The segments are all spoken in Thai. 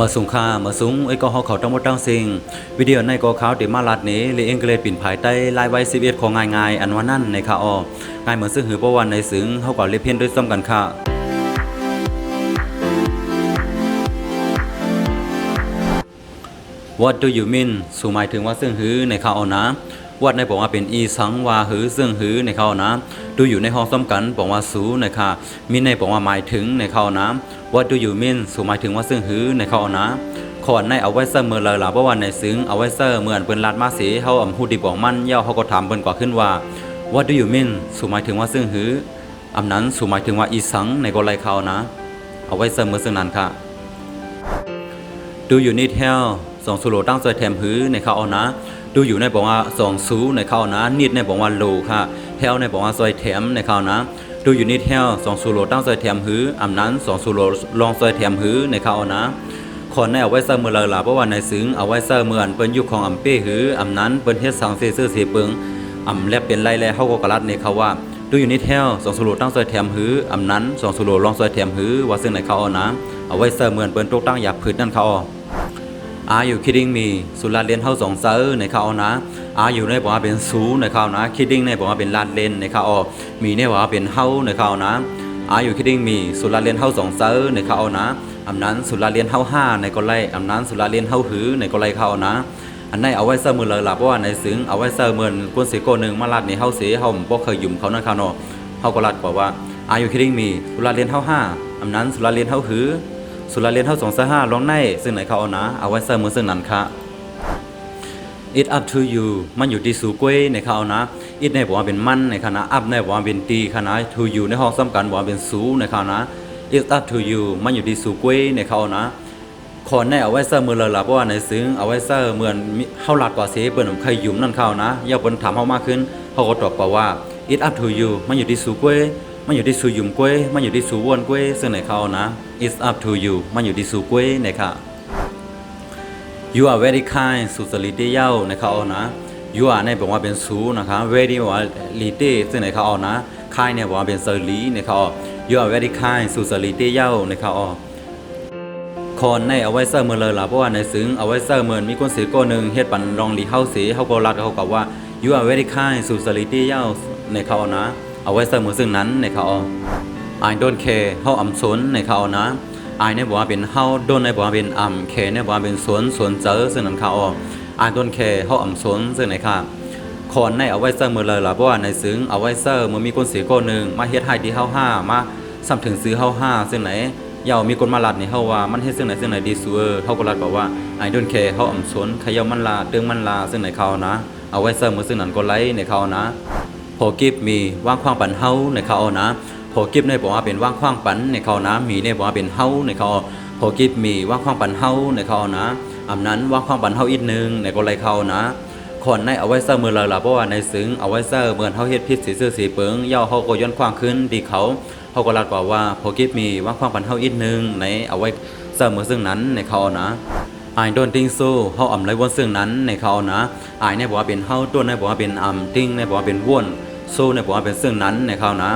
มาสูงค่ามาสูงไอ้ก็เขาทั้งหมดทั้งสิ่งวิดีโอในก็เขาติมาลัดนี้เรียงเกลปิ่นภายใต้ลายไว้11ของง่ายๆอันว่านั่นในข่าวง่ายเหมือนซึ่งหือประวันในซึ้งเขาก่อนเรียบเพี้ยนด้วยซ้ำกันค่ะ What do you mean สู่หมายถึงว่าซึ่งหือในข่าวนะวัดในบอกว่าเป็นอีสังว่าหือซึ่งหือในข่าวนะดูอยู่ในห้องซ้ำกันบอกว่าสูในค่ะมีในบอกว่าหมายถึงในข่าวนะ What do you mean สู่หมายถึงว่าซึ่งหือในข่าวนะขอนในเอาไว้เสมอเลยล่ะเพราะว่าในซึ้งเอาไว้เสเหมือนเปิ้นลาดมาสีเฮาอำฮู้ดีบอกมันย่อเฮาก็ถามเปิ้นกว่าขึ้นว่า What do you mean สู่หมายถึงว่าซึ่งหืออำนั้นสู่หมายถึงว่าอีสังในก็ไลข่าวนะเอาไว้เสมอซึ่งนั้นค่ะ Do you need help สองสุโลตั้งใจแถมหือในข่าวนะดูอยู่ในบอกว่าสองสูในข่าวนะนิดในบอกว่าโลค่ะ help ในบอกว่าซอยแถมในข่าวนะดูอยู่นิด help สองสุโลตั้งใจแถมหืออำนั้นสองสุโลลองซอยแถมหือในข่าวนะคนในเอาไว้เสมอเลยล่ะเพราะว่าในซึ้งเอาไว้เสมออันเปิ้นยุคของอำเป้หืออำนั้นเปิ้นเฮ็ดสังเซื่อเสียเปิงอำแลบเป็นไรแลเฮาก็กะลัดในเขาว่าดูอยู่นิด help สองสุโลตั้งใจแถมหืออำนั้นสองสุโลลองซอยแถมหือว่าซึ่งในข่าวนะเอาไว้เสมอเปิ้นตกตั้งอยากพืชนั่นเขาAre you kidding me สุราเรียนเฮาสองเซอในข่าวนะอยู่ในบอกว่าเป็นสูในข่าวนะ kidding ในบอกว่าเป็นลาดเล่นในข่าวมีในบอกว่าเป็นเฮาในข่าวนะ Are you kidding me สุราเรียนเฮาสองเซอในข่าวนะอำนั้นสุราเรียนเฮา5ในก็ไล่อำนั้นสุราเรียนเฮาหือในก็ไล่ข่าวนะอันไหนเอาไว้เสมอเลยล่ะเพราะว่าในซึ้งเอาไว้เสมอกุนสิโกนึงมาลาดในเฮาเสียเฮาบ่เคยยุ่มเขานั่นข่าวเนาะเฮาก็ลาดบอกว่า Are you kidding me สุราเรียนเฮา5อำนั้นสุราเรียนเฮาหือสุราเรียนเท่าสองห้าลองในซึ่งไหนเขาเอานะเอาไว้เสมอซึ่งนั้นค่ะ It up to you มันอยู่ที่สูกวยในเขาเอานะ It ในบอกว่าเป็นมันในคณะ up ในบอกว่าเป็นตีคณะ to you ในห้องซ้ำกันบอกว่าเป็นสูในเขานะ It up to you มันอยู่ที่สูกวยในเขานะขอในเอาไว้เสมอเลยล่ะเพราะว่าในซึ้งเอาไว้เสเหมือนเฮาหลัดกว่าเสียเปิ้นใครยุ่มนั่นเขานะอย่าเปิ้นถามเฮามากขึ้นเฮาก็ตอบว่า It up to you มันอยู่ที่สูกวยมันอยู่ที่สูยุ่มกวยมันอยู่ที่สูวนกวยซึ่งในเขานะ It's up to you มันอยู่ที่สูกวยนะคะ You are very kind สุสลิติเย้าในเขานะ You are ในบอกว่าเป็นสูนะคะ very บอกว่าลิติซึ่งในเขานะ kind เนี่ยบอกว่าเป็นสลีในเขา You are very kind สุสลิติเย้าในเขาคนในเอาไว้เสมอเลยล่ะเพราะว่าในซึ้งเอาไว้เสมอมีคนเสียก็นึงเฮ็ดปันรองลีเฮาเสียเฮาก็รักเขากับว่า You are very kind สุสลิติเย้าในเขานะเอาไว้เสมอซึ่งนั้นในเขาI don't care เฮาอำสนในเขานะI เนี่ยบอกว่าเป็นเฮา don't เนี่ยบอกว่าเป็นcare เนี่ยบอกว่าเป็นสวนเจอซึ่งนั้นเขาI don't care เฮาอำสนซึ่งไหนค่ะคนในเอาไว้เสมอเลยล่ะเพราะว่าในซึ้งเอาไว้เสมอมีคนเสียก็นึงมาเฮ็ดให้ที่เฮา5มาซ้ำถึงซื้อเฮา5ซึ่งไหนยาวมีคนมาลัดนี่เฮาว่ามันเฮ็ดซึ่งไหนดีซัวเฮาก็ลัดบอกว่า I don't care เฮาอำสนขยามันลาตึงมันลาซึ่งไหนเขานะเอาไว้เสมอซึ่งนั้นก็ไลในเขานะForgive me ว่างขว้างปันเฮาในเขานะ Forgive ในบอกว่าเป็นว่างขว้างปันในเขานะมีในบอกว่าเป็นเฮาในเขา Forgive me ว่างขว้างปันเฮาในเขานะอำนั้นว่างขว้างปันเฮาอีกนึงในก็ไลเขานะคนในเอาไว้เสมอเลยล่ะเพราะว่าในซึ้งเอาไว้เสเหมือนเฮาเฮ็ดผิดสิซื่อสิเปิงย่อเฮาก็ย้อนขว้างขึ้นดีเขาเฮาก็รัดบอกว่า Forgive me ว่างขว้างปันเฮาอีกนึงในเอาไว้เสมอซึ่งนั้นในเขานะI don't think so เฮาอำไรวนซึ่งนั้นในเขานะI ในบอกว่าเป็นเฮาตัวในบอกว่าเป็นthink ในบอกว่าเป็นวนโซในบอกว่าเป็นซึ่งนั้นในเขานะ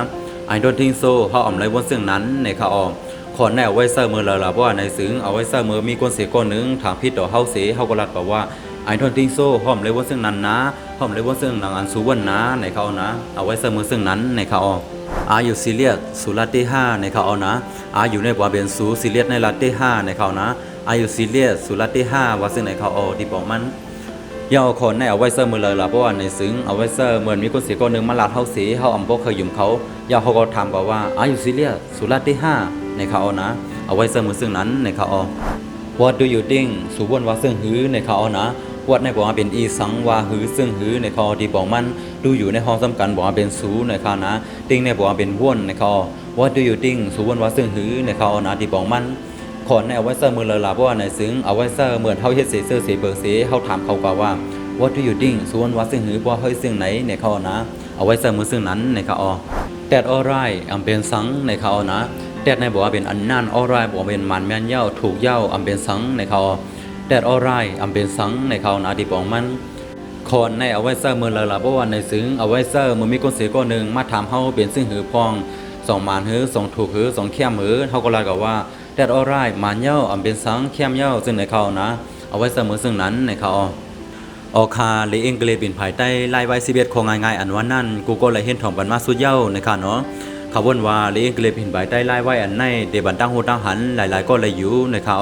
I don't think so เฮาอำไรวนซึ่งนั้นในเขาคนในเอาไว้เสมอเลยล่ะเพราะว่าในซึ้งเอาไว้เสมอมีคนเสียก้อนนึงถามผิดต่อเฮาเสียเฮาก็รัดบอกว่า I don't think so เฮาอำไรวนซึ่งนั้นนะเฮาอำไรวนซึ่งนางอันสุวรรณนะในเขานะเอาไว้เสมอซึ่งนั้นในเขาAre you serious สุรัตติ5ในเขานะAre youในบอกว่าเป็นสู serious ในรัตติ5ในเขานะAre you serious สุรัตติ5ว่าซึ่งในเขาที่บอกมันย่อคนในเอาไว้เสมอเลยล่ะเพราะว่าในซึ้งเอาไว้เสเหมือนมีคนเสียคนนึงมาลาดเฮาเสียเฮาอำบ่เคยยุ่มเขาย่อเขาก็ถามว่า Are you serious สุรัตติ5ในเขานะเอาไว้เสมอซึ่งนั้นในเขา What do you think สุวรรณว่าซึ่งหือในเขานะวัดในบอกว่าเป็นอีสังว่าหือซึ่งหือในเขาที่บอกมันดูอยู่ในห้องซ้ำกันบอกว่าเป็นสูในเขานะติ้งในบอกว่าเป็นว่นในเขา What do you think สุวรรณว่าซึ่งหือในเขานะที่บอกมันคนในเอาไว้เสมอเลยล่ะเพราะว่าในซึ้งเอาไว้เสเหมือนเฮาเฮ็ดเสียเบิกเสียเฮาถามเขาว่า What do you think ส่วนว่าซึ่งหือบ่เฮ้ยซึ่งไหนในเขานะเอาไว้เสมอซึ่งนั้นในเขาThat alright อำเป็นสังในเขานะ That ในบอกว่าเป็นอันนั่น alright บอกเป็นมันแม่นเย้าถูกเย้าอำเป็นสังในเขา That alright อำเป็นสังในเขานะที่บอกมันคนในเอาไว้เสมอเลยล่ะเพราะว่าในซึ้งเอาไว้เสเหมือนมีคนเสียก็นึงมาถามเฮาเป็นซึ่งหือพอง2มานหือ2ถูกหือ2เข้มหือเฮาก็เลยก็ว่า แต่ออไรมาเย้าอำเป็นสังเข้มเย้าซึ่งในเขานะเอาไว้เสมอซึ่งนั้นในเขาออกคาเลยเองก็เลยเป็นภายใต้ไล่ไว้11ของง่ายๆอันว่านั่นกูก็เลยเห็นถ่อมกันมาสุดเย้าในค่ะเนาะเขาวนว่าเลยเองก็เลยเป็นภายใต้ไล่ไว้อันในเดบันตั้งโหตั้งหันหลายๆก็เลยอยู่ในค่ะ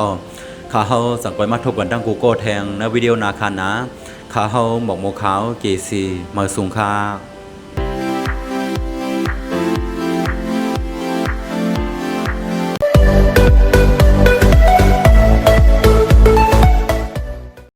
ข้าเฮาสังกอยมาทบกันตั้งกูก็แทงในวิดีโอนาคานะข้าเฮาหมอกโมขาวเกซีมาสูงคา